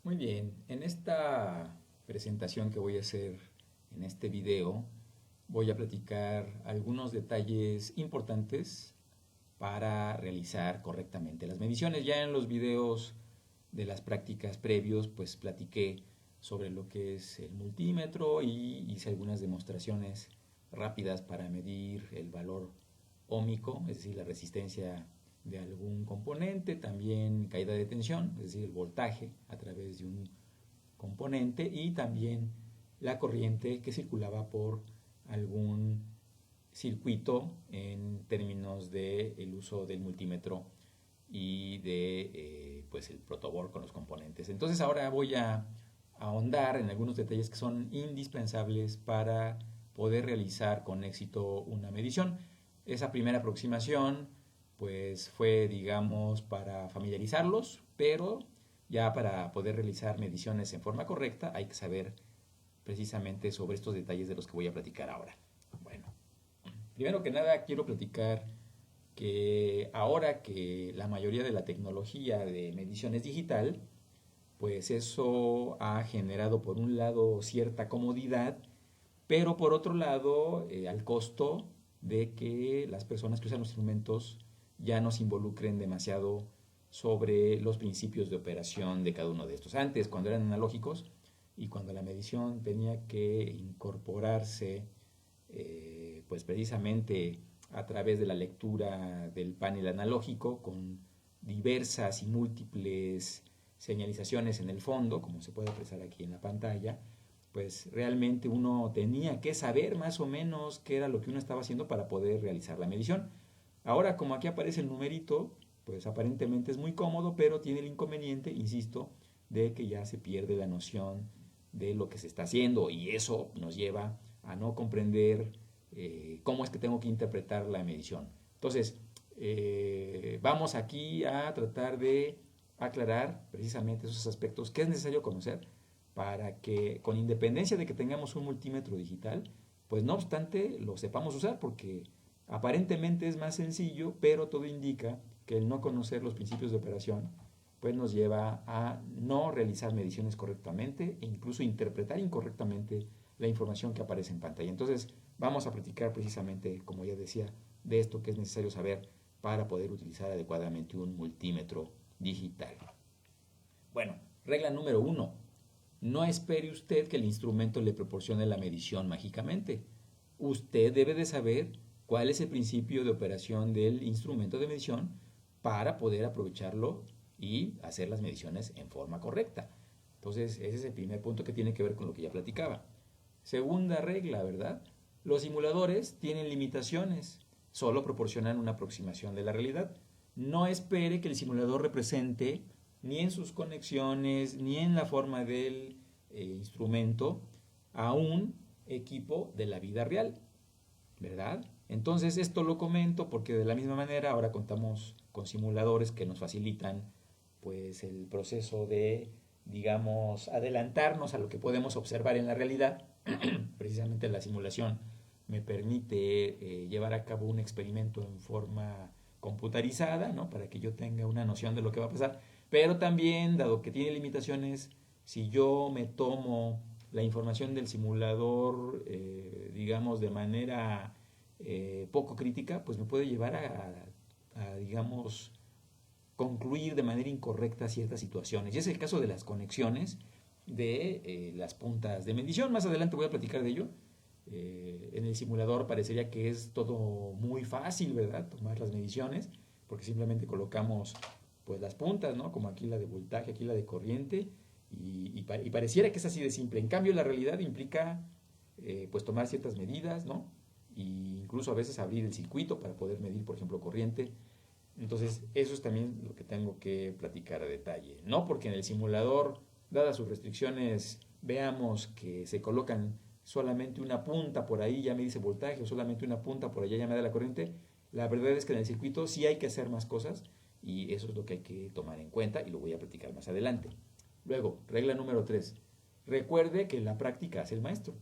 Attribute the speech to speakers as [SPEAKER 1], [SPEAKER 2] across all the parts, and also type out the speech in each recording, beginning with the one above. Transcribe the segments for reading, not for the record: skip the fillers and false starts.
[SPEAKER 1] Muy bien, en esta presentación que voy a hacer en este video, voy a platicar algunos detalles importantes para realizar correctamente las mediciones. Ya en los videos de las prácticas previos, pues platiqué sobre lo que es el multímetro y hice algunas demostraciones rápidas para medir el valor óhmico, es decir, la resistencia de algún componente, también caída de tensión, es decir, el voltaje a través de un componente y también la corriente que circulaba por algún circuito en términos del uso del multímetro y de pues el protoboard con los componentes. Entonces ahora voy a ahondar en algunos detalles que son indispensables para poder realizar con éxito una medición. Esa primera aproximación pues fue, digamos, para familiarizarlos, pero ya para poder realizar mediciones en forma correcta hay que saber precisamente sobre estos detalles de los que voy a platicar ahora. Bueno, primero que nada quiero platicar que ahora que la mayoría de la tecnología de medición es digital, pues eso ha generado por un lado cierta comodidad, pero por otro lado al costo de que las personas que usan los instrumentos ya no se involucren demasiado sobre los principios de operación de cada uno de estos. Antes, cuando eran analógicos y cuando la medición tenía que incorporarse, pues precisamente a través de la lectura del panel analógico con diversas y múltiples señalizaciones en el fondo, como se puede apreciar aquí en la pantalla, pues realmente uno tenía que saber más o menos qué era lo que uno estaba haciendo para poder realizar la medición. Ahora, como aquí aparece el numerito, pues aparentemente es muy cómodo, pero tiene el inconveniente, insisto, de que ya se pierde la noción de lo que se está haciendo y eso nos lleva a no comprender cómo es que tengo que interpretar la medición. Entonces, vamos aquí a tratar de aclarar precisamente esos aspectos que es necesario conocer para que con independencia de que tengamos un multímetro digital, pues no obstante lo sepamos usar porque aparentemente es más sencillo, pero todo indica que el no conocer los principios de operación pues nos lleva a no realizar mediciones correctamente e incluso interpretar incorrectamente la información que aparece en pantalla. Entonces vamos a platicar precisamente, como ya decía, de esto que es necesario saber para poder utilizar adecuadamente un multímetro digital. Bueno, regla número uno. No espere usted que el instrumento le proporcione la medición mágicamente. Usted debe de saber cuál es el principio de operación del instrumento de medición para poder aprovecharlo y hacer las mediciones en forma correcta. Entonces, ese es el primer punto que tiene que ver con lo que ya platicaba. Segunda regla, ¿verdad? Los simuladores tienen limitaciones, solo proporcionan una aproximación de la realidad. No espere que el simulador represente ni en sus conexiones, ni en la forma del instrumento, a un equipo de la vida real, ¿verdad? Entonces esto lo comento porque de la misma manera ahora contamos con simuladores que nos facilitan pues el proceso de, digamos, adelantarnos a lo que podemos observar en la realidad. Precisamente la simulación me permite llevar a cabo un experimento en forma computarizada, ¿no? Para que yo tenga una noción de lo que va a pasar. Pero también, dado que tiene limitaciones, si yo me tomo la información del simulador, digamos, de manera poco crítica, pues me puede llevar digamos, concluir de manera incorrecta ciertas situaciones. Y es el caso de las conexiones de las puntas de medición. Más adelante voy a platicar de ello. En el simulador parecería que es todo muy fácil, ¿verdad? Tomar las mediciones, porque simplemente colocamos pues las puntas, ¿no? Como aquí la de voltaje, aquí la de corriente, y pareciera que es así de simple. En cambio, la realidad implica pues tomar ciertas medidas, ¿no? E incluso a veces abrir el circuito para poder medir, por ejemplo, corriente. Entonces, eso es también lo que tengo que platicar a detalle. No porque en el simulador, dadas sus restricciones, veamos que se colocan solamente una punta por ahí, ya me dice voltaje, o solamente una punta por allá ya me da la corriente. La verdad es que en el circuito sí hay que hacer más cosas y eso es lo que hay que tomar en cuenta y lo voy a platicar más adelante. Luego, regla número 3. Recuerde que la práctica hace el maestro.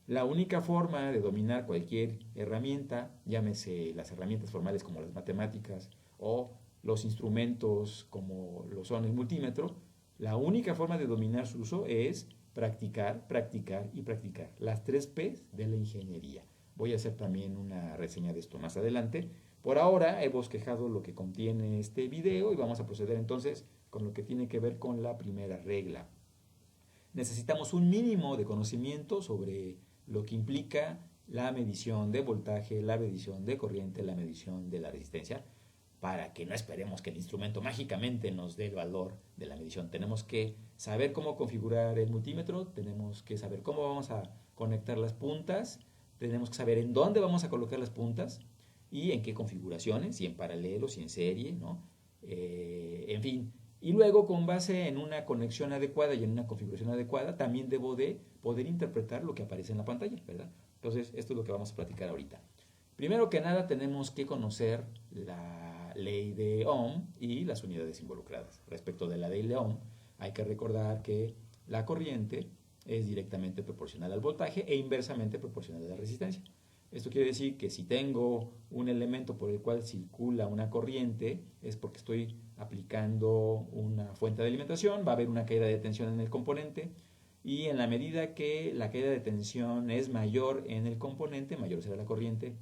[SPEAKER 1] La única forma de dominar cualquier herramienta, llámese las herramientas formales como las matemáticas o los instrumentos como lo son el multímetro, La única forma de dominar su uso es practicar, practicar y practicar. Las 3 P's de la ingeniería. Voy a hacer también una reseña de esto más adelante. Por ahora he bosquejado lo que contiene este video y vamos a proceder entonces con lo que tiene que ver con la primera regla. Necesitamos un mínimo de conocimiento sobre lo que implica la medición de voltaje, la medición de corriente, la medición de la resistencia, para que no esperemos que el instrumento mágicamente nos dé el valor de la medición. Tenemos que saber cómo configurar el multímetro, tenemos que saber cómo vamos a conectar las puntas, tenemos que saber en dónde vamos a colocar las puntas y en qué configuraciones, si en paralelo, si en serie, ¿no? En fin. Y luego, con base en una conexión adecuada y en una configuración adecuada, también debo de poder interpretar lo que aparece en la pantalla, ¿verdad? Entonces, esto es lo que vamos a platicar ahorita. Primero que nada, tenemos que conocer la ley de Ohm y las unidades involucradas. Respecto de la ley de Ohm, hay que recordar que la corriente es directamente proporcional al voltaje e inversamente proporcional a la resistencia. Esto quiere decir que si tengo un elemento por el cual circula una corriente, es porque estoy aplicando una fuente de alimentación, va a haber una caída de tensión en el componente, y en la medida que la caída de tensión es mayor en el componente, mayor será la corriente.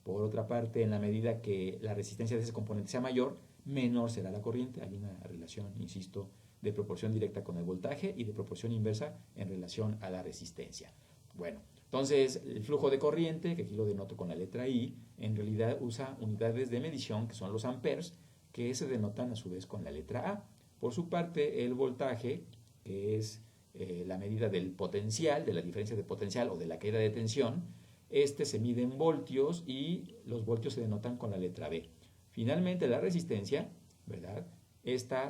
[SPEAKER 1] Por otra parte, en la medida que la resistencia de ese componente sea mayor, menor será la corriente. Hay una relación, insisto, de proporción directa con el voltaje y de proporción inversa en relación a la resistencia. Bueno, entonces el flujo de corriente, que aquí lo denoto con la letra I, en realidad usa unidades de medición, que son los amperes, que se denotan a su vez con la letra A. Por su parte, el voltaje, que es la medida del potencial, de la diferencia de potencial o de la caída de tensión, este se mide en voltios y los voltios se denotan con la letra B. Finalmente, la resistencia, ¿verdad?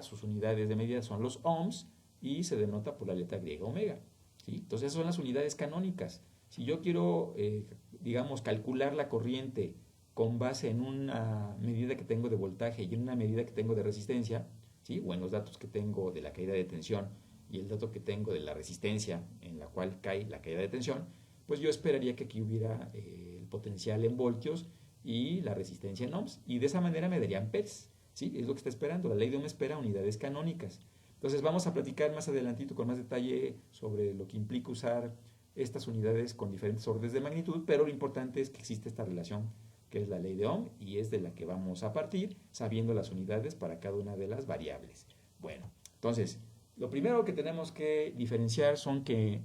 [SPEAKER 1] Sus unidades de medida son los ohms y se denota por la letra griega omega, ¿sí? Entonces, esas son las unidades canónicas. Si yo quiero, digamos, calcular la corriente con base en una medida que tengo de voltaje y en una medida que tengo de resistencia, ¿sí? O en los datos que tengo de la caída de tensión y el dato que tengo de la resistencia en la cual cae la caída de tensión, pues yo esperaría que aquí hubiera el potencial en voltios y la resistencia en ohms, y de esa manera me daría amperes, ¿sí? Es lo que está esperando. La ley de Ohm espera unidades canónicas. Entonces vamos a platicar más adelantito con más detalle sobre lo que implica usar estas unidades con diferentes órdenes de magnitud, pero lo importante es que existe esta relación que es la ley de Ohm y es de la que vamos a partir sabiendo las unidades para cada una de las variables. Bueno, entonces, lo primero que tenemos que diferenciar son que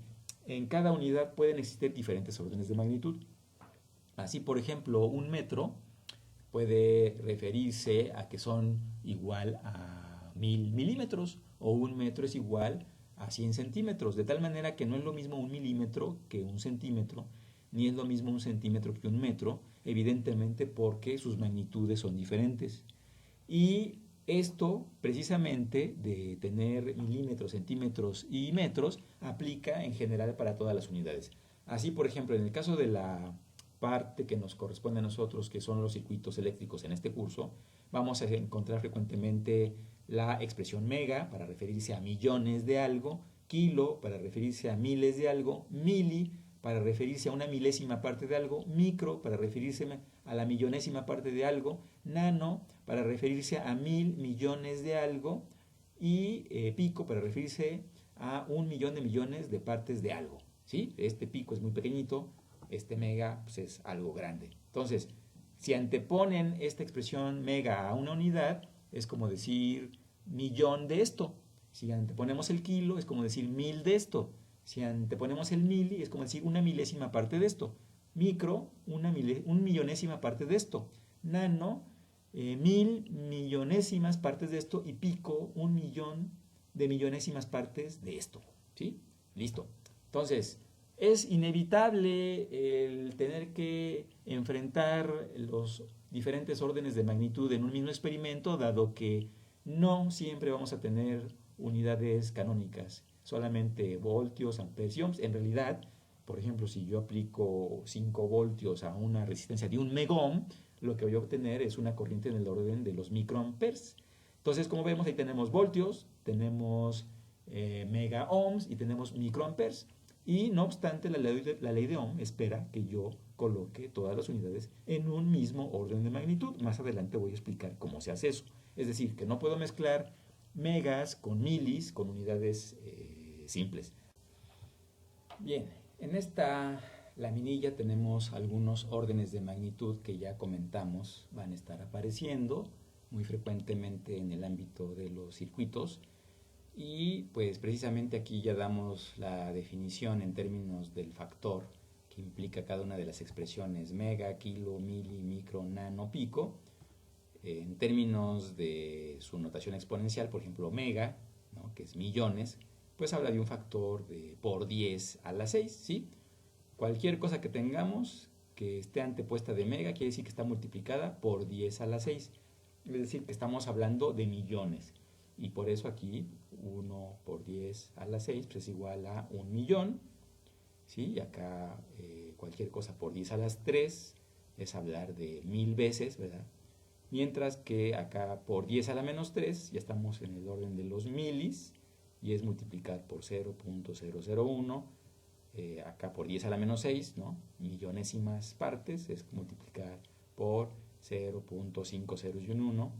[SPEAKER 1] en cada unidad pueden existir diferentes órdenes de magnitud. Así, por ejemplo, un metro puede referirse a que son igual a 1000 milímetros o un metro es igual a 100 centímetros, de tal manera que no es lo mismo un milímetro que un centímetro, ni es lo mismo un centímetro que un metro, evidentemente porque sus magnitudes son diferentes. Y esto, precisamente, de tener milímetros, centímetros y metros, aplica en general para todas las unidades. Así, por ejemplo, en el caso de la parte que nos corresponde a nosotros, que son los circuitos eléctricos en este curso, vamos a encontrar frecuentemente la expresión mega para referirse a millones de algo, kilo para referirse a miles de algo, mili para referirse a una milésima parte de algo, micro para referirse a la millonésima parte de algo, nano para referirse a 1000 millones de algo y pico para referirse a 1 millón de millones de partes de algo, ¿sí? Este pico es muy pequeñito, este mega pues, es algo grande. Entonces, si anteponen esta expresión mega a una unidad, es como decir millón de esto. Si anteponemos el kilo, es como decir 1000 de esto. Si anteponemos el mili, es como decir una milésima parte de esto. Micro, una millonésima parte de esto. Nano, 1000 millonésimas partes de esto. Y pico, 1 millón de millonésimas partes de esto. ¿Sí? Listo. Entonces, es inevitable el tener que enfrentar los diferentes órdenes de magnitud en un mismo experimento, dado que no siempre vamos a tener unidades canónicas, solamente voltios, amperes y ohms. En realidad, por ejemplo, si yo aplico 5 voltios a una resistencia de 1 megohm, lo que voy a obtener es una corriente en el orden de los microamperes. Entonces, como vemos, ahí tenemos voltios, tenemos mega ohms y tenemos microamperes. Y no obstante, la ley de Ohm espera que yo coloque todas las unidades en un mismo orden de magnitud. Más adelante voy a explicar cómo se hace eso. Es decir, que no puedo mezclar megas con milis, con unidades simples. Bien, en esta laminilla tenemos algunos órdenes de magnitud que ya comentamos van a estar apareciendo muy frecuentemente en el ámbito de los circuitos, y pues precisamente aquí ya damos la definición en términos del factor que implica cada una de las expresiones mega, kilo, mili, micro, nano, pico. En términos de su notación exponencial, por ejemplo mega, ¿no?, que es millones, pues habla de un factor de por 10 a la 6, ¿sí? Cualquier cosa que tengamos que esté antepuesta de mega quiere decir que está multiplicada por 10 a la 6. Es decir, que estamos hablando de millones. Y por eso aquí 1 por 10 a la 6 pues es igual a 1 millón. ¿Sí? Y acá cualquier cosa por 10 a las 3 es hablar de 1000 veces, ¿verdad? Mientras que acá por 10 a la menos 3 ya estamos en el orden de los milis y es multiplicar por 0.001. Acá por 10 a la menos 6, ¿no?, millonésimas partes, es multiplicar por 0.5001.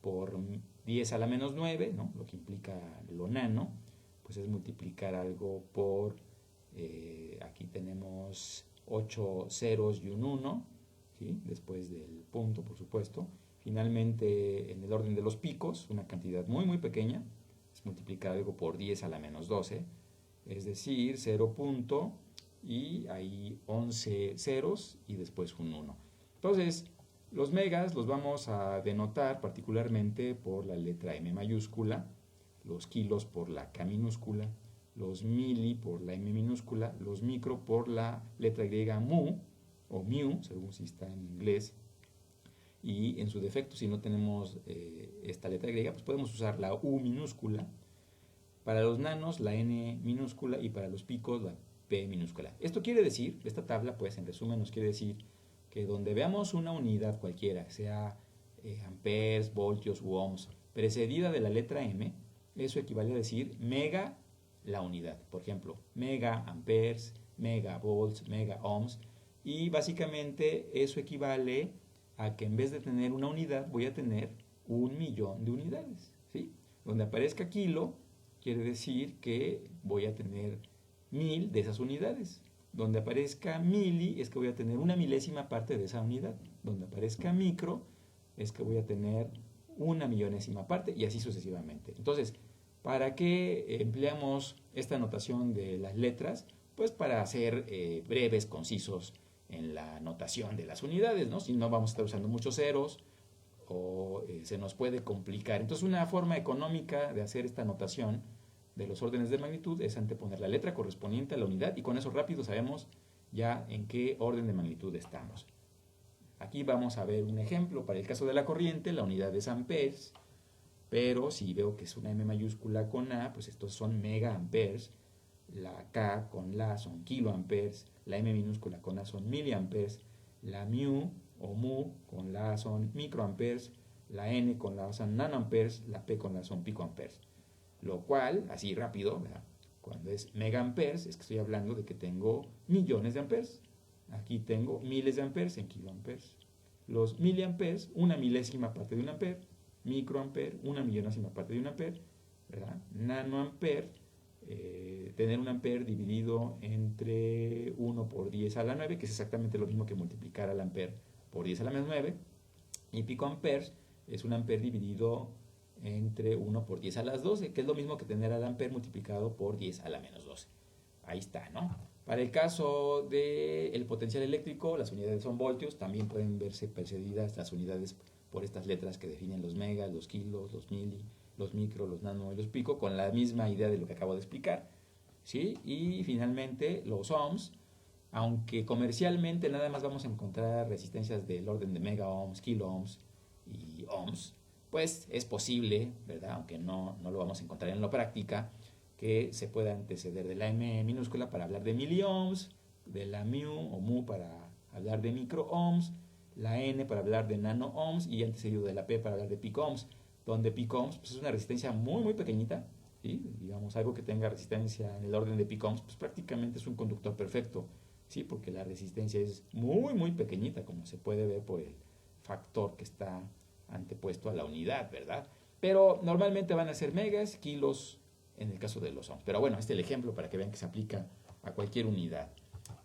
[SPEAKER 1] Por 10 a la menos 9, ¿no?, lo que implica lo nano, pues es multiplicar algo por, aquí tenemos 8 ceros y un 1, ¿sí?, después del punto, por supuesto. Finalmente, en el orden de los picos, una cantidad muy muy pequeña, es multiplicar algo por 10 a la menos 12, es decir, 0 punto y ahí 11 ceros y después un 1. Entonces, los megas los vamos a denotar particularmente por la letra M mayúscula, los kilos por la K minúscula, los mili por la M minúscula, los micro por la letra griega mu o mu, según si está en inglés. Y en su defecto, si no tenemos esta letra griega, pues podemos usar la U minúscula. Para los nanos, la N minúscula, y para los picos, la P minúscula. Esto quiere decir, esta tabla, pues en resumen, nos quiere decir que donde veamos una unidad cualquiera, sea amperes, voltios u ohms, precedida de la letra M, eso equivale a decir mega la unidad. Por ejemplo, mega amperes, mega volts, mega ohms, y básicamente eso equivale a que en vez de tener una unidad, voy a tener 1.000.000 de unidades, ¿sí? Donde aparezca kilo, quiere decir que voy a tener 1000 de esas unidades. Donde aparezca mili es que voy a tener una milésima parte de esa unidad. Donde aparezca micro es que voy a tener una millonésima parte, y así sucesivamente. Entonces, ¿para qué empleamos esta notación de las letras? Pues para ser breves, concisos en la notación de las unidades, ¿no? Si no vamos a estar usando muchos ceros o se nos puede complicar. Entonces, una forma económica de hacer esta notación de los órdenes de magnitud es anteponer la letra correspondiente a la unidad, y con eso rápido sabemos ya en qué orden de magnitud estamos. Aquí vamos a ver un ejemplo. Para el caso de la corriente, la unidad es amperes, pero si veo que es una M mayúscula con A, pues estos son megaamperes, la K con la son kiloamperes, la M minúscula con A son miliamperes, la mu o mu con la A son microamperes, la N con la A son nanoamperes, la P con la A son picoamperes. Lo cual, así rápido, ¿verdad?, cuando es megaamperes, es que estoy hablando de que tengo millones de amperes. Aquí tengo miles de amperes en kiloamperes. Los miliamperes, una milésima parte de un amper. Microamper, una millonésima parte de un amper, ¿verdad? Nanoamper, tener un amper dividido entre 1 por 10 a la 9, que es exactamente lo mismo que multiplicar al amper por 10 a la menos 9. Y picoamperes es un amper dividido entre 1 por 10 a las 12, que es lo mismo que tener al amper multiplicado por 10 a la menos 12. Ahí está, ¿no? Para el caso del potencial eléctrico, las unidades son voltios, también pueden verse precedidas las unidades por estas letras que definen los megas, los kilos, los mili, los micro, los nano y los pico, con la misma idea de lo que acabo de explicar, ¿sí? Y finalmente los ohms, aunque comercialmente nada más vamos a encontrar resistencias del orden de mega ohms, kilo ohms y ohms, pues es posible, ¿verdad?, aunque no lo vamos a encontrar en la práctica, que se pueda anteceder de la M minúscula para hablar de miliohms, de la mu o mu para hablar de microohms, la N para hablar de nanoohms y antecedido de la P para hablar de picoohms, donde picoohms pues es una resistencia muy muy pequeñita, ¿sí? Digamos, algo que tenga resistencia en el orden de picoohms pues prácticamente es un conductor perfecto, ¿sí? Porque la resistencia es muy muy pequeñita, como se puede ver por el factor que está antepuesto a la unidad, ¿verdad? pero normalmente van a ser megas, kilos en el caso de los ohms. Pero bueno, este es el ejemplo para que vean que se aplica a cualquier unidad.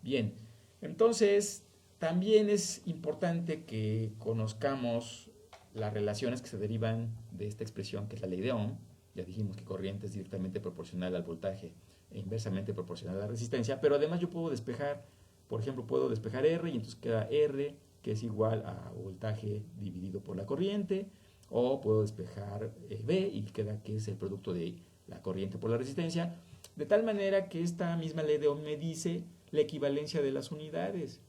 [SPEAKER 1] Bien, entonces también es importante que conozcamos las relaciones que se derivan de esta expresión que es la ley de Ohm. Ya dijimos que corriente es directamente proporcional al voltaje e inversamente proporcional a la resistencia, pero además yo puedo despejar, por ejemplo, puedo despejar R y entonces queda R, que es igual a voltaje dividido por la corriente, o puedo despejar B y queda que es el producto de la corriente por la resistencia, de tal manera que esta misma ley de Ohm me dice la equivalencia de las unidades.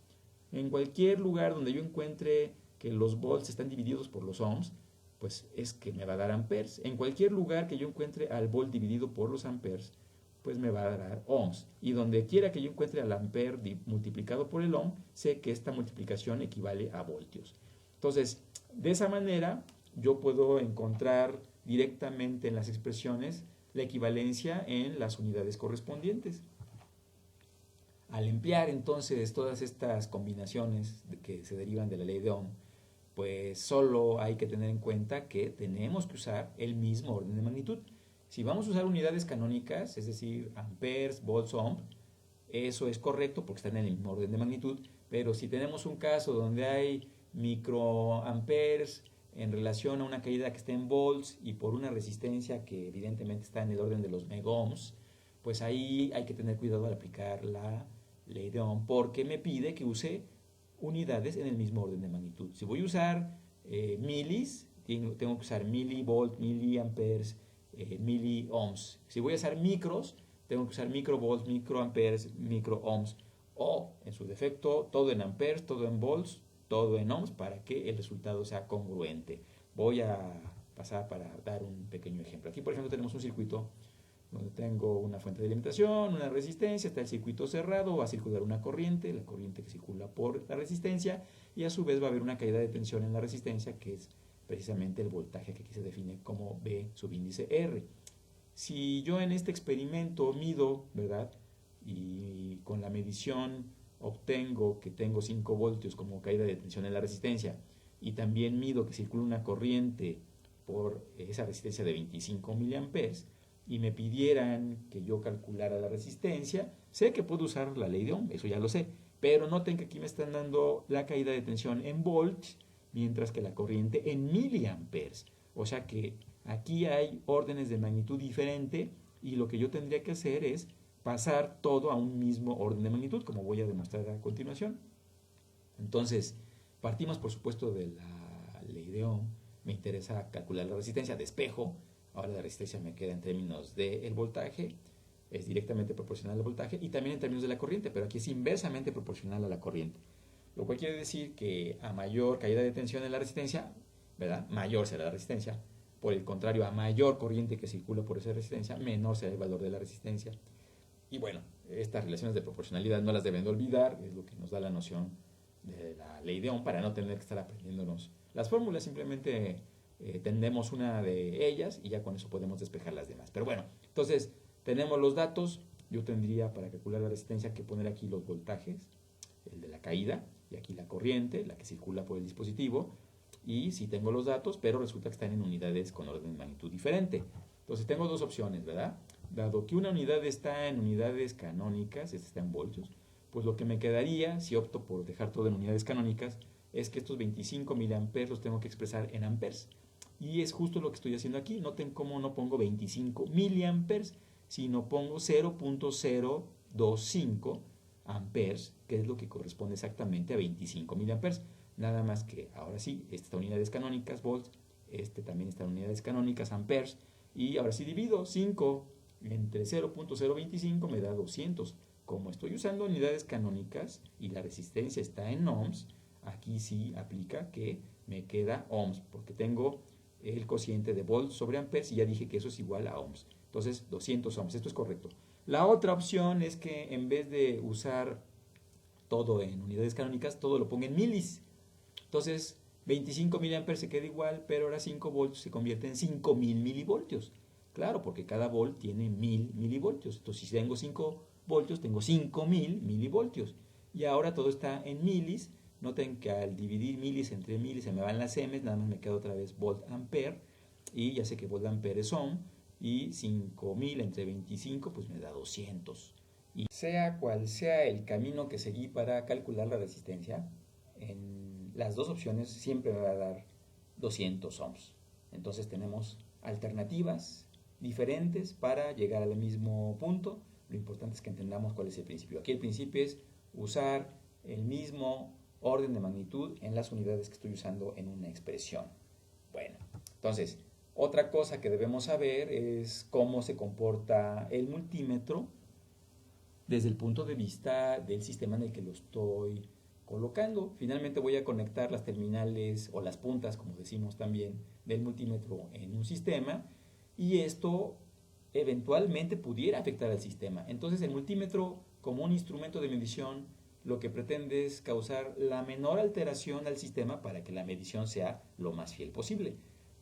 [SPEAKER 1] En cualquier lugar donde yo encuentre que los volts están divididos por los ohms, pues es que me va a dar amperes. En cualquier lugar que yo encuentre al volt dividido por los amperes, pues me va a dar ohms. Y donde quiera que yo encuentre al ampere multiplicado por el ohm, sé que esta multiplicación equivale a voltios. Entonces, de esa manera, yo puedo encontrar directamente en las expresiones la equivalencia en las unidades correspondientes. Al emplear entonces todas estas combinaciones que se derivan de la ley de Ohm, pues solo hay que tener en cuenta que tenemos que usar el mismo orden de magnitud. Si vamos a usar unidades canónicas, es decir, amperes, volts, ohm, eso es correcto porque están en el mismo orden de magnitud, pero si tenemos un caso donde hay microamperes en relación a una caída que está en volts y por una resistencia que evidentemente está en el orden de los megohms, pues ahí hay que tener cuidado al aplicar la ley de Ohm porque me pide que use unidades en el mismo orden de magnitud. Si voy a usar milis, tengo que usar milivolt, miliamperes, miliohms. Si voy a usar micros, tengo que usar microvolts, microamperes, microohms. O, en su defecto, todo en amperes, todo en volts, todo en ohms para que el resultado sea congruente. Voy a pasar para dar un pequeño ejemplo. Aquí, por ejemplo, tenemos un circuito donde tengo una fuente de alimentación, una resistencia, está el circuito cerrado, va a circular una corriente, la corriente que circula por la resistencia, y a su vez va a haber una caída de tensión en la resistencia, que es precisamente el voltaje que aquí se define como B subíndice R. Si yo en este experimento mido, ¿verdad? Y con la medición obtengo que tengo 5 voltios como caída de tensión en la resistencia, y también mido que circula una corriente por esa resistencia de 25 miliamperes, y me pidieran que yo calculara la resistencia, sé que puedo usar la ley de Ohm, eso ya lo sé, pero noten que aquí me están dando la caída de tensión en volts, mientras que la corriente en miliamperes. O sea que aquí hay órdenes de magnitud diferente y lo que yo tendría que hacer es pasar todo a un mismo orden de magnitud, como voy a demostrar a continuación. Entonces, partimos por supuesto de la ley de Ohm, me interesa calcular la resistencia, despejo. Ahora la resistencia me queda en términos del voltaje, es directamente proporcional al voltaje y también en términos de la corriente, pero aquí es inversamente proporcional a la corriente. Lo cual quiere decir que a mayor caída de tensión en la resistencia, ¿verdad? Mayor será la resistencia. Por el contrario, a mayor corriente que circula por esa resistencia, menor será el valor de la resistencia. Y bueno, estas relaciones de proporcionalidad no las deben de olvidar, es lo que nos da la noción de la ley de Ohm para no tener que estar aprendiéndonos las fórmulas, simplemente tenemos una de ellas y ya con eso podemos despejar las demás. Pero bueno, entonces tenemos los datos, yo tendría para calcular la resistencia que poner aquí los voltajes, el de la caída y aquí la corriente, la que circula por el dispositivo, y sí tengo los datos, pero resulta que están en unidades con orden de magnitud diferente. Entonces tengo dos opciones, ¿verdad? Dado que una unidad está en unidades canónicas, esta está en voltios, pues lo que me quedaría, si opto por dejar todo en unidades canónicas, es que estos 25 miliamperes los tengo que expresar en amperes. Y es justo lo que estoy haciendo aquí. Noten cómo no pongo 25 miliamperes, sino pongo 0.025 amperes, que es lo que corresponde exactamente a 25 miliamperes. Nada más que ahora sí, esta está en unidades canónicas, volts, este también está en unidades canónicas, amperes, y ahora sí divido 5 entre 0.025 me da 200. Como estoy usando unidades canónicas y la resistencia está en ohms, aquí sí aplica que me queda ohms, porque tengo el cociente de volts sobre amperes y ya dije que eso es igual a ohms. Entonces 200 ohms, esto es correcto. La otra opción es que en vez de usar todo en unidades canónicas, todo lo ponga en milis. Entonces 25 miliamperes se queda igual, pero ahora 5 voltios se convierte en 5000 milivoltios. Claro, porque cada volt tiene 1000 milivoltios. Entonces si tengo 5 voltios, tengo 5000 milivoltios. Y ahora todo está en milis. Noten que al dividir milis entre milis se me van las m's, nada más me queda otra vez volt ampere. y ya sé que voltamperes son, y 5000 entre 25 pues me da 200. Y sea cual sea el camino que seguí para calcular la resistencia, en las dos opciones siempre me va a dar 200 ohms. Entonces tenemos alternativas diferentes para llegar al mismo punto. Lo importante es que entendamos cuál es el principio. Aquí el principio es usar el mismo orden de magnitud en las unidades que estoy usando en una expresión. Bueno, entonces, otra cosa que debemos saber es cómo se comporta el multímetro desde el punto de vista del sistema en el que lo estoy colocando. Finalmente voy a conectar las terminales o las puntas, como decimos también, del multímetro en un sistema, y esto eventualmente pudiera afectar al sistema. Entonces el multímetro, como un instrumento de medición, lo que pretende es causar la menor alteración al sistema para que la medición sea lo más fiel posible.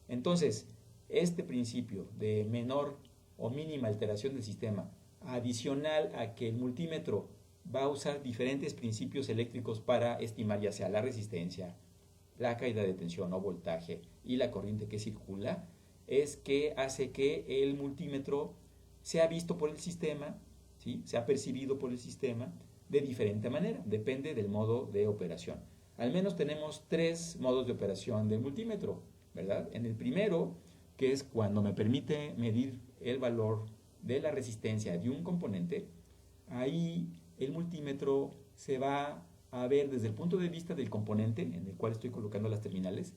[SPEAKER 1] Entonces, este principio de menor o mínima alteración del sistema, adicional a que el multímetro va a usar diferentes principios eléctricos para estimar ya sea la resistencia, la caída de tensión o voltaje y la corriente que circula, es que hace que el multímetro sea visto por el sistema, ¿sí? Sea percibido por el sistema de diferente manera, depende del modo de operación. Al menos tenemos tres modos de operación del multímetro, ¿verdad? En el primero, que es cuando me permite medir el valor de la resistencia de un componente, ahí el multímetro se va a ver desde el punto de vista del componente en el cual estoy colocando las terminales,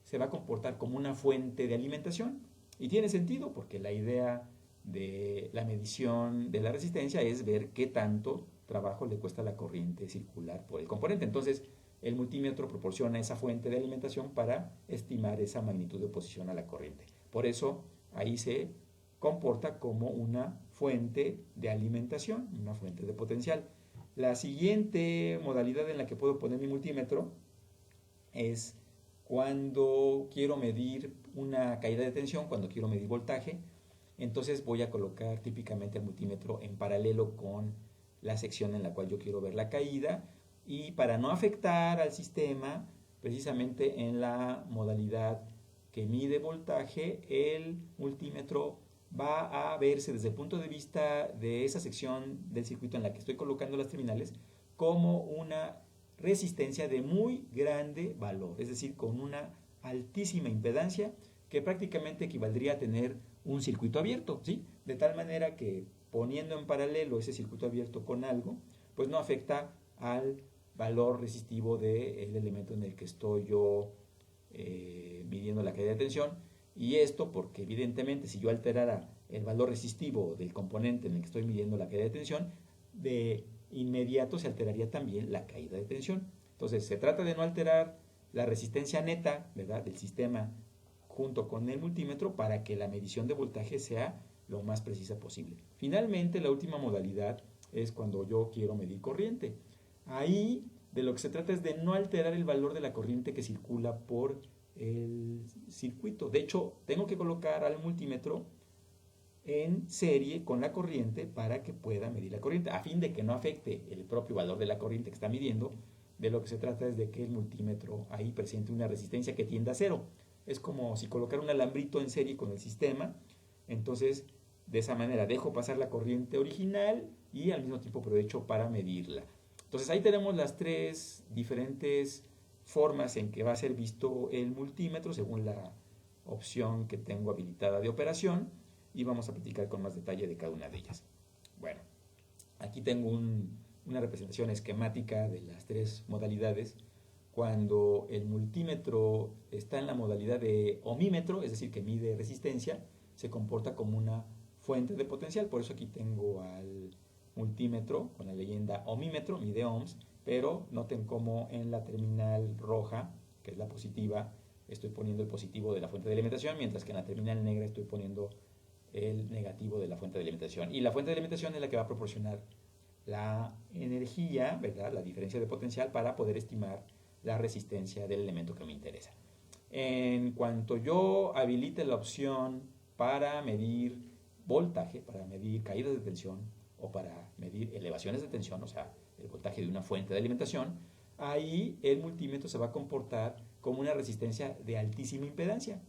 [SPEAKER 1] se va a comportar como una fuente de alimentación. Y tiene sentido porque la idea de la medición de la resistencia es ver qué tanto trabajo le cuesta la corriente circular por el componente. Entonces, el multímetro proporciona esa fuente de alimentación para estimar esa magnitud de oposición a la corriente. Por eso, ahí se comporta como una fuente de alimentación, una fuente de potencial. La siguiente modalidad en la que puedo poner mi multímetro es cuando quiero medir una caída de tensión, cuando quiero medir voltaje. Entonces voy a colocar típicamente el multímetro en paralelo con la sección en la cual yo quiero ver la caída, y para no afectar al sistema, precisamente en la modalidad que mide voltaje, el multímetro va a verse desde el punto de vista de esa sección del circuito en la que estoy colocando las terminales como una resistencia de muy grande valor, es decir, con una altísima impedancia que prácticamente equivaldría a tener un circuito abierto, ¿sí? De tal manera que poniendo en paralelo ese circuito abierto con algo, pues no afecta al valor resistivo del elemento en el que estoy yo midiendo la caída de tensión. Y esto porque evidentemente si yo alterara el valor resistivo del componente en el que estoy midiendo la caída de tensión, de inmediato se alteraría también la caída de tensión. Entonces se trata de no alterar la resistencia neta, ¿verdad?, del sistema junto con el multímetro para que la medición de voltaje sea lo más precisa posible. Finalmente, la última modalidad es cuando yo quiero medir corriente. Ahí de lo que se trata es de no alterar el valor de la corriente que circula por el circuito. De hecho, tengo que colocar al multímetro en serie con la corriente para que pueda medir la corriente, a fin de que no afecte el propio valor de la corriente que está midiendo. De lo que se trata es de que el multímetro ahí presente una resistencia que tienda a cero. Es como si colocara un alambrito en serie con el sistema. Entonces, de esa manera dejo pasar la corriente original y al mismo tiempo aprovecho para medirla. Entonces, ahí tenemos las tres diferentes formas en que va a ser visto el multímetro según la opción que tengo habilitada de operación, y vamos a platicar con más detalle de cada una de ellas. Bueno, aquí tengo una representación esquemática de las tres modalidades. Cuando el multímetro está en la modalidad de ohmímetro, es decir, que mide resistencia, se comporta como una fuente de potencial. Por eso aquí tengo al multímetro con la leyenda ohmímetro, mide ohms, pero noten cómo en la terminal roja, que es la positiva, estoy poniendo el positivo de la fuente de alimentación, mientras que en la terminal negra estoy poniendo el negativo de la fuente de alimentación. Y la fuente de alimentación es la que va a proporcionar la energía, ¿verdad?, la diferencia de potencial para poder estimar la resistencia del elemento que me interesa. En cuanto yo habilite la opción para medir voltaje, para medir caídas de tensión o para medir elevaciones de tensión, o sea, el voltaje de una fuente de alimentación, ahí el multímetro se va a comportar como una resistencia de altísima impedancia.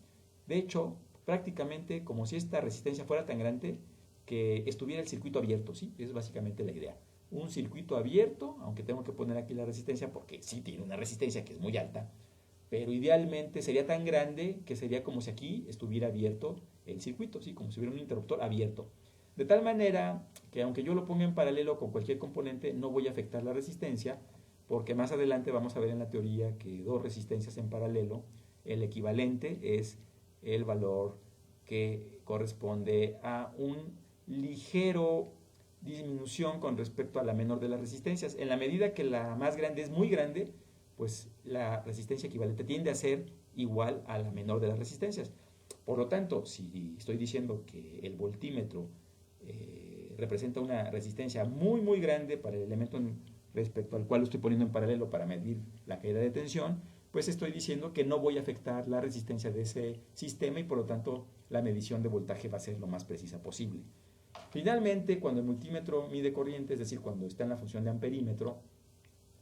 [SPEAKER 1] De hecho, prácticamente como si esta resistencia fuera tan grande que estuviera el circuito abierto, ¿sí? Es básicamente la idea. Un circuito abierto, aunque tengo que poner aquí la resistencia porque sí tiene una resistencia que es muy alta, pero idealmente sería tan grande que sería como si aquí estuviera abierto el circuito, ¿sí? Como si hubiera un interruptor abierto. De tal manera que aunque yo lo ponga en paralelo con cualquier componente, no voy a afectar la resistencia, porque más adelante vamos a ver en la teoría que dos resistencias en paralelo, el equivalente es el valor que corresponde a un ligero disminución con respecto a la menor de las resistencias. En la medida que la más grande es muy grande, pues la resistencia equivalente tiende a ser igual a la menor de las resistencias. Por lo tanto, si estoy diciendo que el voltímetro representa una resistencia muy grande para el elemento respecto al cual lo estoy poniendo en paralelo para medir la caída de tensión, pues estoy diciendo que no voy a afectar la resistencia de ese sistema y por lo tanto la medición de voltaje va a ser lo más precisa posible. Finalmente, cuando el multímetro mide corriente, es decir, cuando está en la función de amperímetro,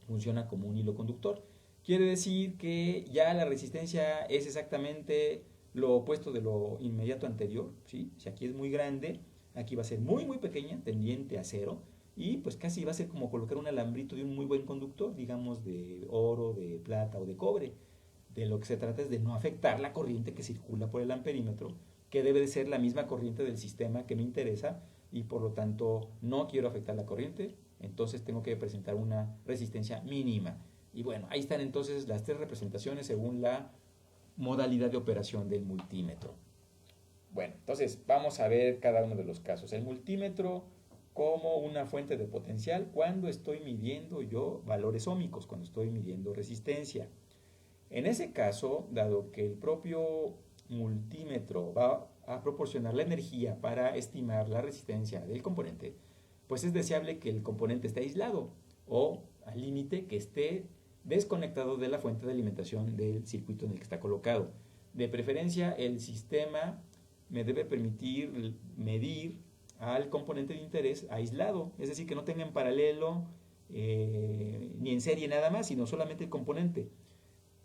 [SPEAKER 1] funciona como un hilo conductor. Quiere decir que ya la resistencia es exactamente lo opuesto de lo inmediato anterior, ¿sí? Si aquí es muy grande, aquí va a ser muy pequeña, tendiente a cero, y pues casi va a ser como colocar un alambrito de un muy buen conductor, digamos de oro, de plata o de cobre. De lo que se trata es de no afectar la corriente que circula por el amperímetro, que debe de ser la misma corriente del sistema que me interesa, y por lo tanto no quiero afectar la corriente, entonces tengo que presentar una resistencia mínima. Y bueno, ahí están entonces las tres representaciones según la modalidad de operación del multímetro. Bueno, entonces vamos a ver cada uno de los casos. El multímetro como una fuente de potencial cuando estoy midiendo yo valores óhmicos, cuando estoy midiendo resistencia. En ese caso, dado que el propio multímetro va a proporcionar la energía para estimar la resistencia del componente, pues es deseable que el componente esté aislado o al límite que esté desconectado de la fuente de alimentación del circuito en el que está colocado. De preferencia, el sistema me debe permitir medir al componente de interés aislado, es decir, que no tenga en paralelo ni en serie nada más, sino solamente el componente.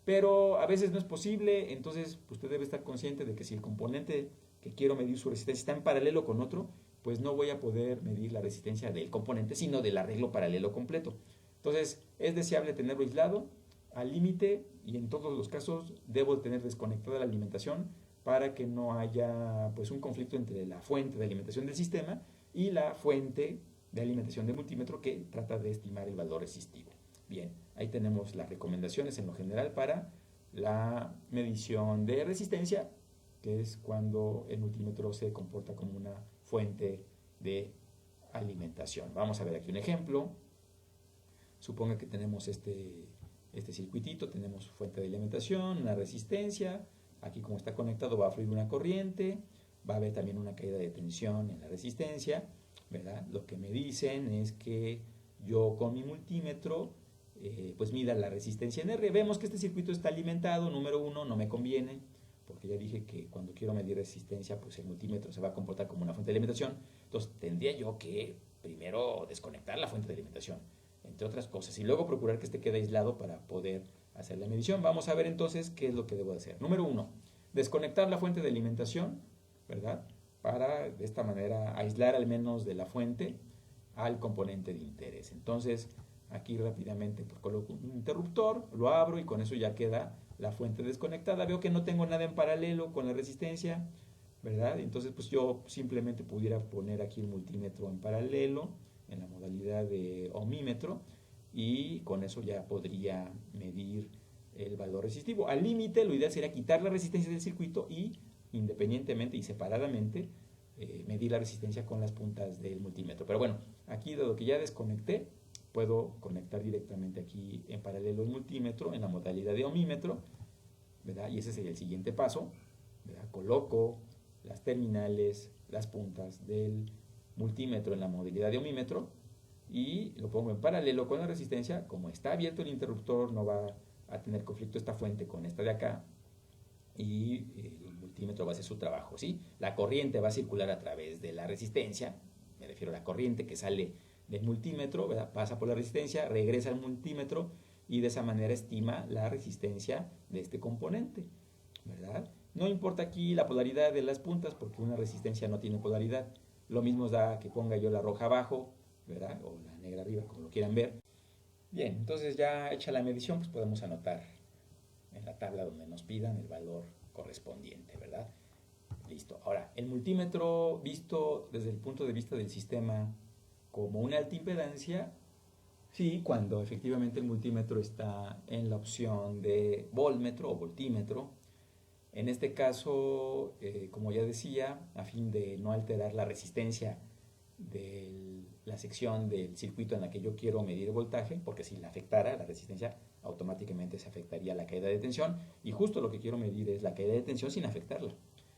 [SPEAKER 1] Pero a veces no es posible, entonces usted debe estar consciente de que si el componente que quiero medir su resistencia está en paralelo con otro, pues no voy a poder medir la resistencia del componente, sino del arreglo paralelo completo. Entonces es deseable tenerlo aislado al límite y en todos los casos debo tener desconectada la alimentación para que no haya pues un conflicto entre la fuente de alimentación del sistema y la fuente de alimentación del multímetro que trata de estimar el valor resistivo. Bien, ahí tenemos las recomendaciones en lo general para la medición de resistencia, que es cuando el multímetro se comporta como una fuente de alimentación. Vamos a ver aquí un ejemplo. Suponga que tenemos este circuitito, tenemos fuente de alimentación, una resistencia. Aquí como está conectado va a fluir una corriente, va a haber también una caída de tensión en la resistencia, ¿verdad? Lo que me dicen es que yo con mi multímetro pues mida la resistencia en R. Vemos que este circuito está alimentado, número uno, no me conviene, porque ya dije que cuando quiero medir resistencia, pues el multímetro se va a comportar como una fuente de alimentación, entonces tendría yo que primero desconectar la fuente de alimentación, entre otras cosas, y luego procurar que este quede aislado para poder hacer la medición. Vamos a ver entonces qué es lo que debo hacer. Número uno, desconectar la fuente de alimentación, ¿verdad? Para de esta manera aislar al menos de la fuente al componente de interés. Entonces, aquí rápidamente pues, coloco un interruptor, lo abro y con eso ya queda la fuente desconectada. Veo que no tengo nada en paralelo con la resistencia, ¿verdad? Entonces, pues yo simplemente pudiera poner aquí el multímetro en paralelo, en la modalidad de ohmímetro, y con eso ya podría medir el valor resistivo. Al límite, lo ideal sería quitar la resistencia del circuito y independientemente y separadamente medir la resistencia con las puntas del multímetro. Pero bueno, aquí dado que ya desconecté, puedo conectar directamente aquí en paralelo el multímetro en la modalidad de ohmímetro, ¿verdad? Y ese sería el siguiente paso, ¿verdad? Coloco las terminales, las puntas del multímetro en la modalidad de ohmímetro y lo pongo en paralelo con la resistencia. Como está abierto el interruptor, no va a tener conflicto esta fuente con esta de acá y el multímetro va a hacer su trabajo, ¿sí? La corriente va a circular a través de la resistencia, me refiero a la corriente que sale del multímetro, ¿verdad? Pasa por la resistencia, regresa al multímetro y de esa manera estima la resistencia de este componente, ¿verdad? No importa aquí la polaridad de las puntas porque una resistencia no tiene polaridad. Lo mismo da que ponga yo la roja abajo, ¿verdad? O la negra arriba, como lo quieran ver. Bien, entonces ya hecha la medición, pues podemos anotar en la tabla donde nos pidan el valor correspondiente, ¿verdad? Listo. Ahora, el multímetro visto desde el punto de vista del sistema como una alta impedancia, sí, cuando efectivamente el multímetro está en la opción de voltmetro o voltímetro. En este caso, como ya decía, a fin de no alterar la resistencia de la sección del circuito en la que yo quiero medir el voltaje, porque si la afectara la resistencia, automáticamente se afectaría la caída de tensión, y justo lo que quiero medir es la caída de tensión sin afectarla.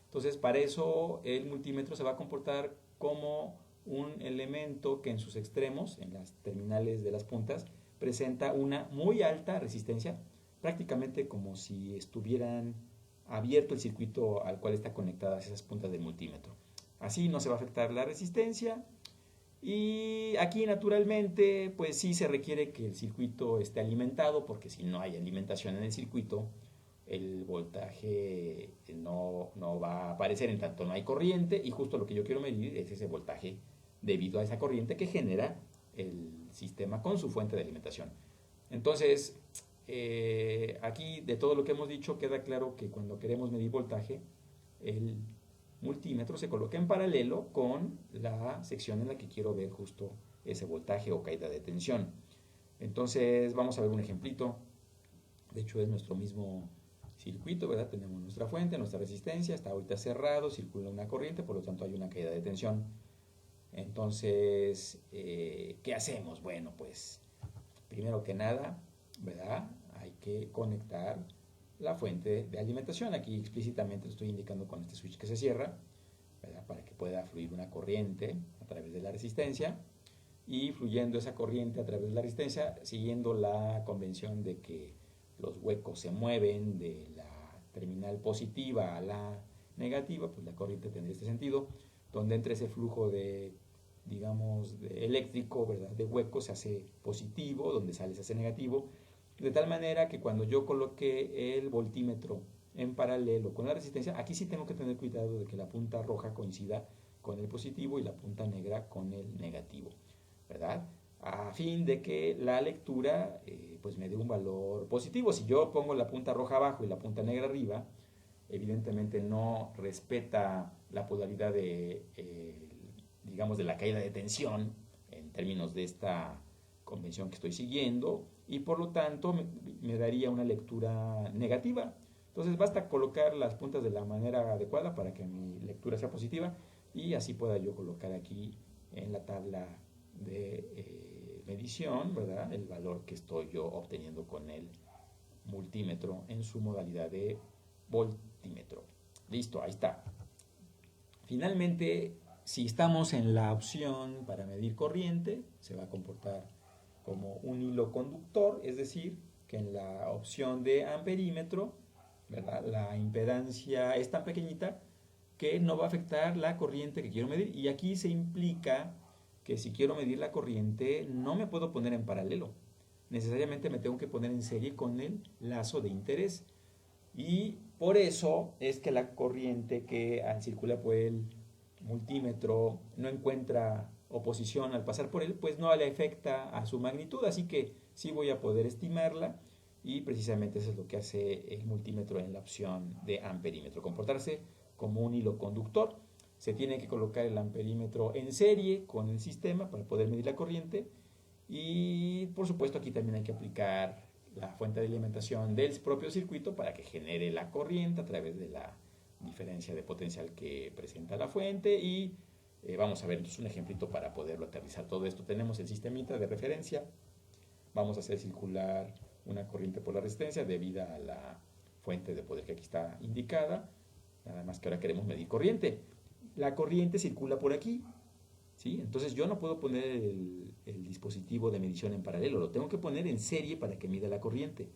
[SPEAKER 1] Entonces, para eso el multímetro se va a comportar como un elemento que en sus extremos, en las terminales de las puntas, presenta una muy alta resistencia, prácticamente como si estuvieran abierto el circuito al cual están conectadas esas puntas del multímetro. Así no se va a afectar la resistencia. Y aquí naturalmente pues sí se requiere que el circuito esté alimentado, porque si no hay alimentación en el circuito el voltaje no va a aparecer en tanto no hay corriente, y justo lo que yo quiero medir es ese voltaje debido a esa corriente que genera el sistema con su fuente de alimentación. Entonces, aquí de todo lo que hemos dicho queda claro que cuando queremos medir voltaje, el multímetro se coloca en paralelo con la sección en la que quiero ver justo ese voltaje o caída de tensión. Entonces vamos a ver un ejemplito. De hecho es nuestro mismo circuito, ¿verdad? Tenemos nuestra fuente, nuestra resistencia, está ahorita cerrado, circula una corriente, por lo tanto hay una caída de tensión. Entonces, ¿qué hacemos? Bueno, pues primero que nada, ¿verdad? Hay que conectar la fuente de alimentación. Aquí explícitamente lo estoy indicando con este switch que se cierra, ¿verdad? Para que pueda fluir una corriente a través de la resistencia, y fluyendo esa corriente a través de la resistencia, siguiendo la convención de que los huecos se mueven de la terminal positiva a la negativa, pues la corriente tendría este sentido, donde entre ese flujo de, digamos, de eléctrico, ¿verdad? De huecos se hace positivo, donde sale se hace negativo, de tal manera que cuando yo coloque el voltímetro en paralelo con la resistencia, aquí sí tengo que tener cuidado de que la punta roja coincida con el positivo y la punta negra con el negativo, ¿verdad? A fin de que la lectura pues me dé un valor positivo. Si yo pongo la punta roja abajo y la punta negra arriba, evidentemente no respeta la polaridad de, digamos, de la caída de tensión en términos de esta convención que estoy siguiendo, y por lo tanto me daría una lectura negativa. Entonces basta colocar las puntas de la manera adecuada para que mi lectura sea positiva, y así pueda yo colocar aquí en la tabla de medición, ¿verdad? El valor que estoy yo obteniendo con el multímetro en su modalidad de voltímetro. Listo, ahí está. Finalmente, si estamos en la opción para medir corriente, se va a comportar como un hilo conductor, es decir, que en la opción de amperímetro, ¿verdad? La impedancia es tan pequeñita que no va a afectar la corriente que quiero medir. Y aquí se implica que si quiero medir la corriente no me puedo poner en paralelo. Necesariamente me tengo que poner en serie con el lazo de interés. Y por eso es que la corriente que circula por el multímetro no encuentra oposición al pasar por él, pues no le afecta a su magnitud, así que sí voy a poder estimarla, y precisamente eso es lo que hace el multímetro en la opción de amperímetro, comportarse como un hilo conductor. Se tiene que colocar el amperímetro en serie con el sistema para poder medir la corriente, y por supuesto aquí también hay que aplicar la fuente de alimentación del propio circuito para que genere la corriente a través de la diferencia de potencial que presenta la fuente. Y vamos a ver entonces un ejemplito para poderlo aterrizar todo esto. Tenemos el sistemita de referencia, vamos a hacer circular una corriente por la resistencia debida a la fuente de poder que aquí está indicada, nada más que ahora queremos medir corriente. La corriente circula por aquí, ¿sí? Entonces yo no puedo poner el dispositivo de medición en paralelo, lo tengo que poner en serie para que mida la corriente.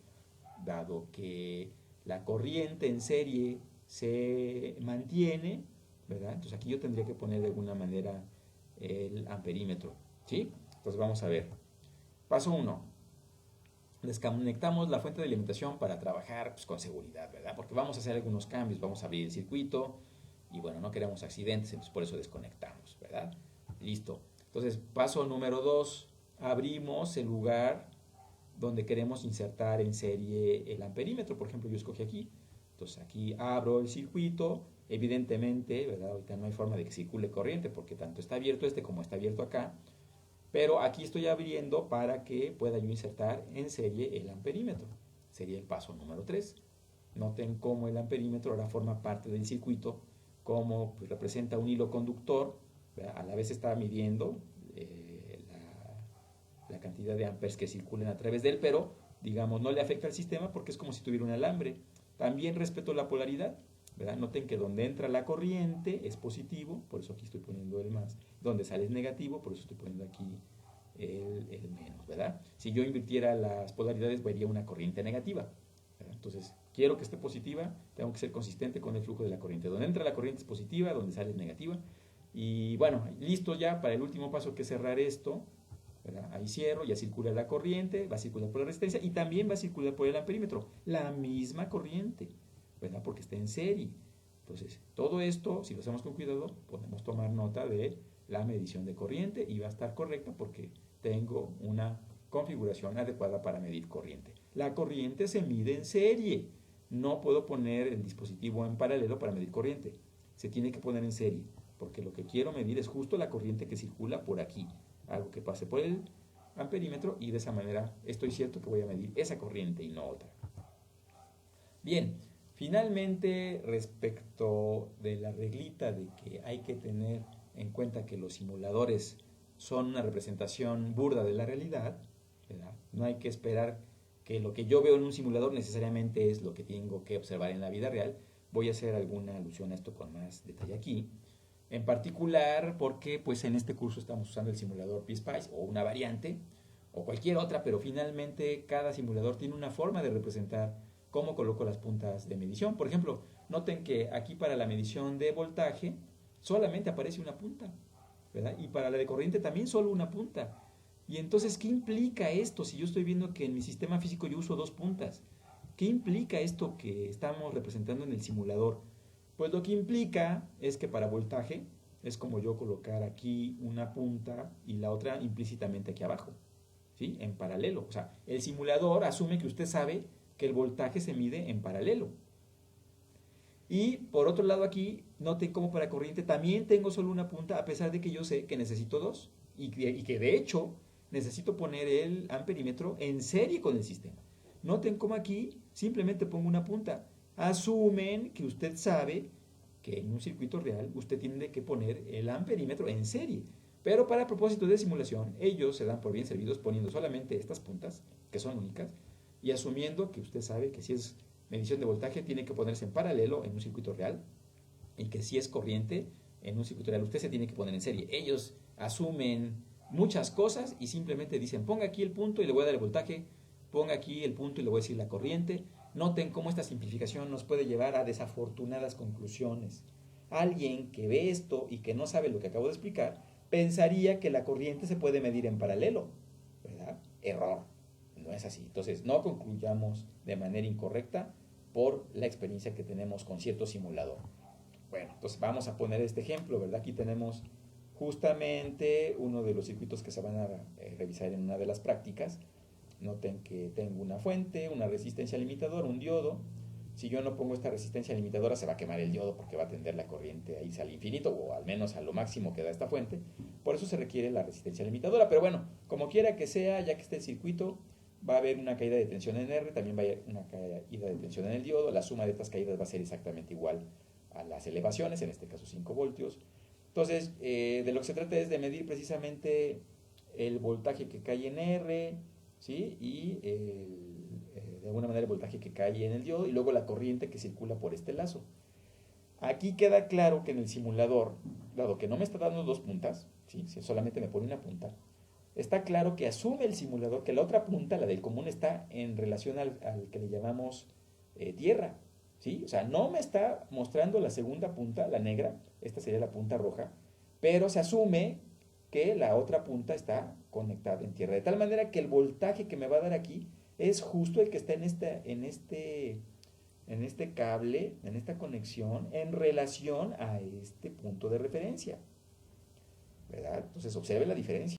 [SPEAKER 1] Dado que la corriente en serie se mantiene, ¿verdad? Entonces aquí yo tendría que poner de alguna manera el amperímetro, ¿sí? Entonces vamos a ver. Paso 1. Desconectamos la fuente de alimentación para trabajar pues, con seguridad, ¿verdad? Porque vamos a hacer algunos cambios, vamos a abrir el circuito y bueno, no queremos accidentes, entonces por eso desconectamos, ¿verdad? Listo. Entonces, paso número 2, abrimos el lugar donde queremos insertar en serie el amperímetro. Por ejemplo, yo escogí aquí. Entonces aquí abro el circuito. Evidentemente, ¿verdad? Ahorita no hay forma de que circule corriente porque tanto está abierto este como está abierto acá. Pero aquí estoy abriendo para que pueda yo insertar en serie el amperímetro. Sería el paso número 3. Noten cómo el amperímetro ahora forma parte del circuito, como pues, representa un hilo conductor, ¿verdad? A la vez está midiendo la cantidad de amperes que circulen a través de él, pero digamos no le afecta al sistema porque es como si tuviera un alambre. También respeto la polaridad, ¿verdad? Noten que donde entra la corriente es positivo, por eso aquí estoy poniendo el más. Donde sale es negativo, por eso estoy poniendo aquí el menos, ¿verdad? Si yo invirtiera las polaridades, vería una corriente negativa, ¿verdad? Entonces, quiero que esté positiva, tengo que ser consistente con el flujo de la corriente. Donde entra la corriente es positiva, donde sale es negativa. Y bueno, listo ya para el último paso que es cerrar esto, ¿verdad? Ahí cierro, ya circula la corriente, va a circular por la resistencia y también va a circular por el amperímetro. La misma corriente, ¿verdad? Porque está en serie. Entonces, todo esto, si lo hacemos con cuidado, podemos tomar nota de la medición de corriente y va a estar correcta porque tengo una configuración adecuada para medir corriente. La corriente se mide en serie. No puedo poner el dispositivo en paralelo para medir corriente. Se tiene que poner en serie, porque lo que quiero medir es justo la corriente que circula por aquí. Algo que pase por el amperímetro y de esa manera estoy cierto que voy a medir esa corriente y no otra. Bien, finalmente respecto de la reglita de que hay que tener en cuenta que los simuladores son una representación burda de la realidad, ¿verdad? No hay que esperar que lo que yo veo en un simulador necesariamente es lo que tengo que observar en la vida real. Voy a hacer alguna alusión a esto con más detalle aquí. En particular porque pues en este curso estamos usando el simulador PSpice o una variante o cualquier otra, pero finalmente cada simulador tiene una forma de representar cómo coloco las puntas de medición. Por ejemplo, noten que aquí para la medición de voltaje solamente aparece una punta, ¿verdad? Y para la de corriente también solo una punta. Y entonces, ¿qué implica esto si yo estoy viendo que en mi sistema físico yo uso dos puntas? ¿Qué implica esto que estamos representando en el simulador? Pues lo que implica es que para voltaje es como yo colocar aquí una punta y la otra implícitamente aquí abajo, ¿sí? En paralelo. O sea, el simulador asume que usted sabe que el voltaje se mide en paralelo. Y por otro lado aquí, noten cómo para corriente también tengo solo una punta, a pesar de que yo sé que necesito dos y que de hecho necesito poner el amperímetro en serie con el sistema. Noten cómo aquí simplemente pongo una punta. Asumen que usted sabe que en un circuito real usted tiene que poner el amperímetro en serie. Pero para propósito de simulación, ellos se dan por bien servidos poniendo solamente estas puntas, que son únicas, y asumiendo que usted sabe que si es medición de voltaje tiene que ponerse en paralelo en un circuito real y que si es corriente en un circuito real usted se tiene que poner en serie. Ellos asumen muchas cosas y simplemente dicen ponga aquí el punto y le voy a dar el voltaje, ponga aquí el punto y le voy a decir la corriente. Noten cómo esta simplificación nos puede llevar a desafortunadas conclusiones. Alguien que ve esto y que no sabe lo que acabo de explicar pensaría que la corriente se puede medir en paralelo, ¿verdad? Error. No es así. Entonces, no concluyamos de manera incorrecta por la experiencia que tenemos con cierto simulador. Bueno, pues vamos a poner este ejemplo, ¿verdad? Aquí tenemos justamente uno de los circuitos que se van a revisar en una de las prácticas. Noten que tengo una fuente, una resistencia limitadora, un diodo. Si yo no pongo esta resistencia limitadora se va a quemar el diodo porque va a tender la corriente a irse al infinito o al menos a lo máximo que da esta fuente. Por eso se requiere la resistencia limitadora. Pero bueno, como quiera que sea, ya que esté el circuito, va a haber una caída de tensión en R, también va a haber una caída de tensión en el diodo. La suma de estas caídas va a ser exactamente igual a las elevaciones, en este caso 5 voltios. Entonces, de lo que se trata es de medir precisamente el voltaje que cae en R, ¿sí? Y de alguna manera el voltaje que cae en el diodo y luego la corriente que circula por este lazo. Aquí queda claro que en el simulador, dado que no me está dando dos puntas, ¿sí? Si solamente me pone una punta, está claro que asume el simulador que la otra punta, la del común, está en relación al que le llamamos tierra, ¿sí? O sea, no me está mostrando la segunda punta, la negra, esta sería la punta roja, pero se asume que la otra punta está conectada en tierra, de tal manera que el voltaje que me va a dar aquí es justo el que está en este cable, en esta conexión, en relación a este punto de referencia, ¿verdad? Entonces observe la diferencia.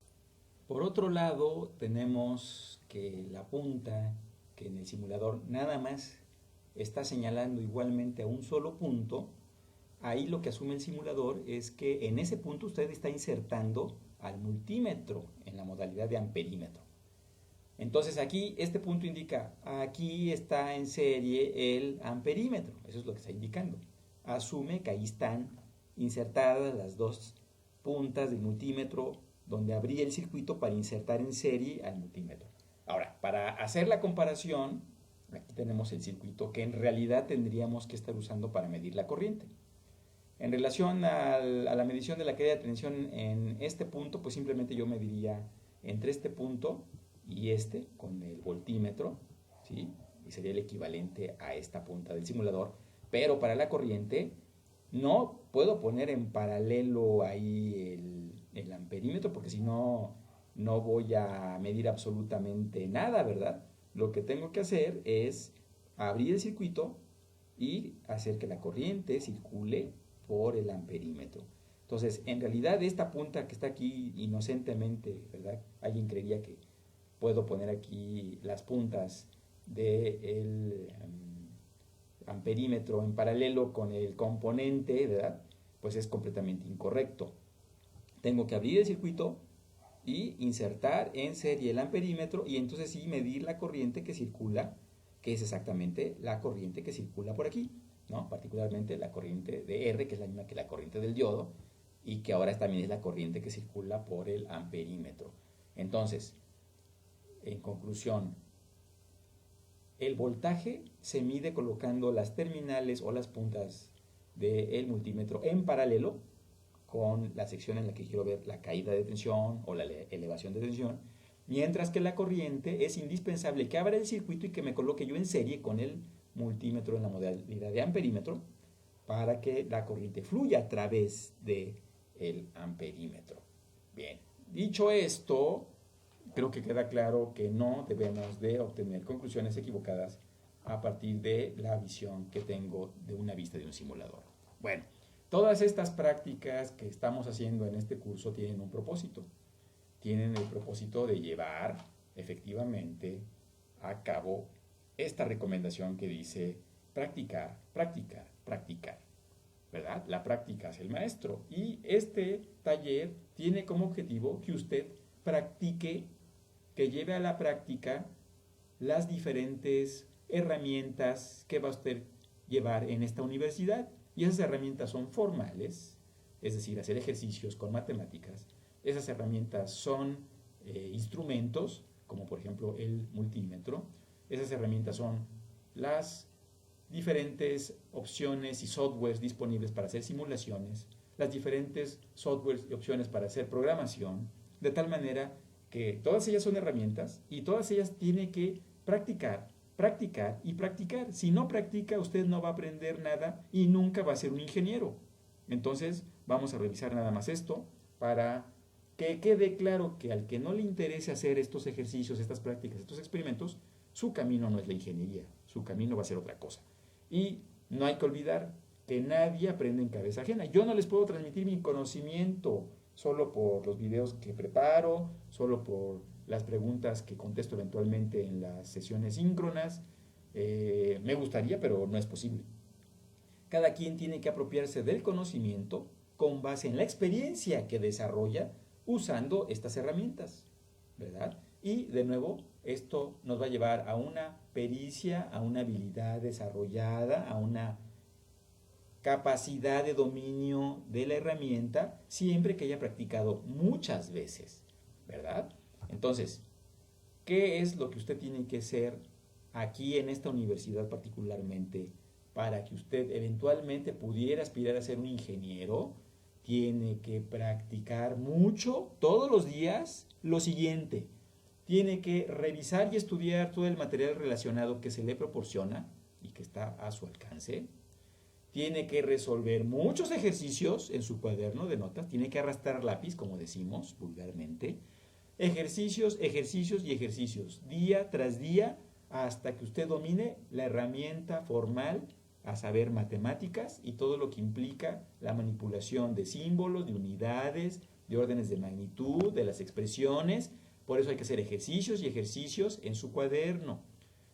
[SPEAKER 1] Por otro lado, tenemos que la punta, que en el simulador nada más está señalando igualmente a un solo punto, ahí lo que asume el simulador es que en ese punto usted está insertando al multímetro en la modalidad de amperímetro. Entonces aquí este punto indica, aquí está en serie el amperímetro, eso es lo que está indicando. Asume que ahí están insertadas las dos puntas del multímetro donde abrí el circuito para insertar en serie al multímetro. Ahora, para hacer la comparación, aquí tenemos el circuito que en realidad tendríamos que estar usando para medir la corriente. En relación a la medición de la caída de tensión en este punto, pues simplemente yo mediría entre este punto y este con el voltímetro, ¿sí? Y sería el equivalente a esta punta del simulador. Pero para la corriente no puedo poner en paralelo ahí el amperímetro porque si no, no voy a medir absolutamente nada, ¿verdad? Lo que tengo que hacer es abrir el circuito y hacer que la corriente circule por el amperímetro. Entonces, en realidad esta punta que está aquí inocentemente, ¿verdad? Alguien creería que puedo poner aquí las puntas del amperímetro en paralelo con el componente, ¿verdad? Pues es completamente incorrecto. Tengo que abrir el circuito y insertar en serie el amperímetro y entonces sí medir la corriente que circula, que es exactamente la corriente que circula por aquí, ¿no? Particularmente la corriente de R, que es la misma que la corriente del diodo, y que ahora también es la corriente que circula por el amperímetro. Entonces, en conclusión, el voltaje se mide colocando las terminales o las puntas del multímetro en paralelo con la sección en la que quiero ver la caída de tensión o la elevación de tensión, mientras que la corriente es indispensable que abra el circuito y que me coloque yo en serie con el multímetro en la modalidad de amperímetro para que la corriente fluya a través del amperímetro. Bien, dicho esto, creo que queda claro que no debemos de obtener conclusiones equivocadas a partir de la visión que tengo de una vista de un simulador. Bueno, todas estas prácticas que estamos haciendo en este curso tienen un propósito. Tienen el propósito de llevar efectivamente a cabo esta recomendación que dice practicar, practicar, practicar, ¿verdad? La práctica es el maestro y este taller tiene como objetivo que usted practique, que lleve a la práctica las diferentes herramientas que va a usted llevar en esta universidad. Y esas herramientas son formales, es decir, hacer ejercicios con matemáticas. Esas herramientas son instrumentos, como por ejemplo el multímetro. Esas herramientas son las diferentes opciones y softwares disponibles para hacer simulaciones, las diferentes softwares y opciones para hacer programación, de tal manera que todas ellas son herramientas y todas ellas tiene que practicar, practicar y practicar. Si no practica, usted no va a aprender nada y nunca va a ser un ingeniero. Entonces, vamos a revisar nada más esto para que quede claro que al que no le interese hacer estos ejercicios, estas prácticas, estos experimentos, su camino no es la ingeniería, su camino va a ser otra cosa. Y no hay que olvidar que nadie aprende en cabeza ajena. Yo no les puedo transmitir mi conocimiento solo por los videos que preparo, solo por las preguntas que contesto eventualmente en las sesiones síncronas. Me gustaría, pero no es posible. Cada quien tiene que apropiarse del conocimiento con base en la experiencia que desarrolla usando estas herramientas, ¿verdad? Y de nuevo, esto nos va a llevar a una pericia, a una habilidad desarrollada, a una capacidad de dominio de la herramienta, siempre que haya practicado muchas veces, ¿verdad? Entonces, ¿qué es lo que usted tiene que hacer aquí en esta universidad particularmente para que usted eventualmente pudiera aspirar a ser un ingeniero? Tiene que practicar mucho, todos los días, lo siguiente. Tiene que revisar y estudiar todo el material relacionado que se le proporciona y que está a su alcance. Tiene que resolver muchos ejercicios en su cuaderno de notas. Tiene que arrastrar lápiz, como decimos vulgarmente. Ejercicios, ejercicios y ejercicios, día tras día, hasta que usted domine la herramienta formal, a saber, matemáticas y todo lo que implica la manipulación de símbolos, de unidades, de órdenes de magnitud, de las expresiones. Por eso hay que hacer ejercicios y ejercicios en su cuaderno.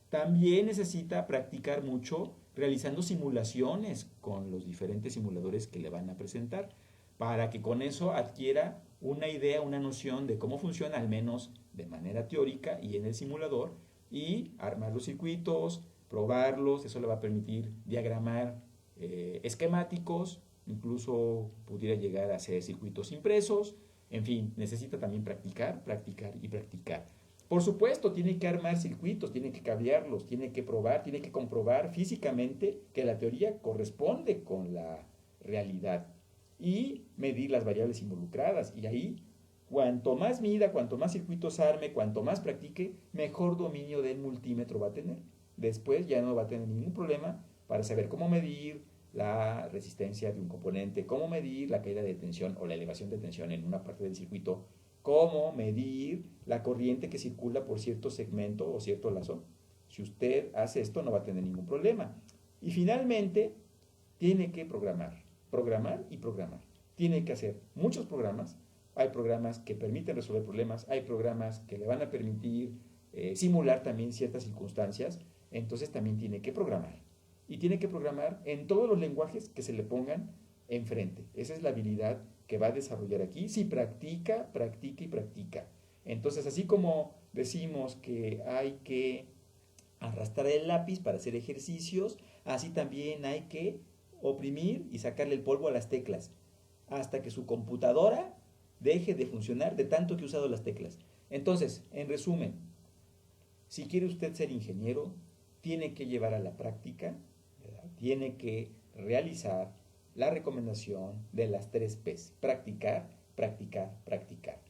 [SPEAKER 1] También necesita practicar mucho realizando simulaciones con los diferentes simuladores que le van a presentar, para que con eso adquiera una idea, una noción de cómo funciona, al menos de manera teórica y en el simulador, y armar los circuitos, probarlos. Eso le va a permitir diagramar esquemáticos, incluso pudiera llegar a hacer circuitos impresos. En fin, necesita también practicar, practicar y practicar. Por supuesto, tiene que armar circuitos, tiene que cablearlos, tiene que probar, tiene que comprobar físicamente que la teoría corresponde con la realidad y medir las variables involucradas. Y ahí, cuanto más mida, cuanto más circuitos arme, cuanto más practique, mejor dominio del multímetro va a tener. Después ya no va a tener ningún problema para saber cómo medir la resistencia de un componente, cómo medir la caída de tensión o la elevación de tensión en una parte del circuito, cómo medir la corriente que circula por cierto segmento o cierto lazo. Si usted hace esto, no va a tener ningún problema. Y finalmente, tiene que programar, programar y programar. Tiene que hacer muchos programas. Hay programas que permiten resolver problemas, hay programas que le van a permitir simular también ciertas circunstancias. Entonces también tiene que programar. Y tiene que programar en todos los lenguajes que se le pongan enfrente. Esa es la habilidad que va a desarrollar aquí si practica, practica y practica. Entonces, así como decimos que hay que arrastrar el lápiz para hacer ejercicios, así también hay que oprimir y sacarle el polvo a las teclas hasta que su computadora deje de funcionar de tanto que ha usado las teclas. Entonces, en resumen, si quiere usted ser ingeniero, tiene que llevar a la práctica, ¿verdad? Tiene que realizar la recomendación de las 3 P's: practicar, practicar, practicar.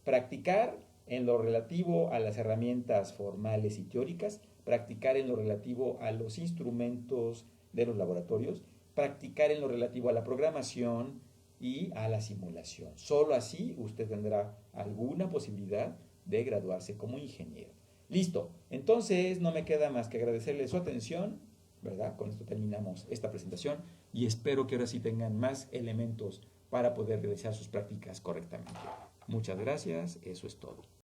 [SPEAKER 1] Practicar en lo relativo a las herramientas formales y teóricas, practicar en lo relativo a los instrumentos de los laboratorios, practicar en lo relativo a la programación y a la simulación. Solo así usted tendrá alguna posibilidad de graduarse como ingeniero. Listo, entonces no me queda más que agradecerle su atención, ¿verdad? Con esto terminamos esta presentación y espero que ahora sí tengan más elementos para poder realizar sus prácticas correctamente. Muchas gracias, eso es todo.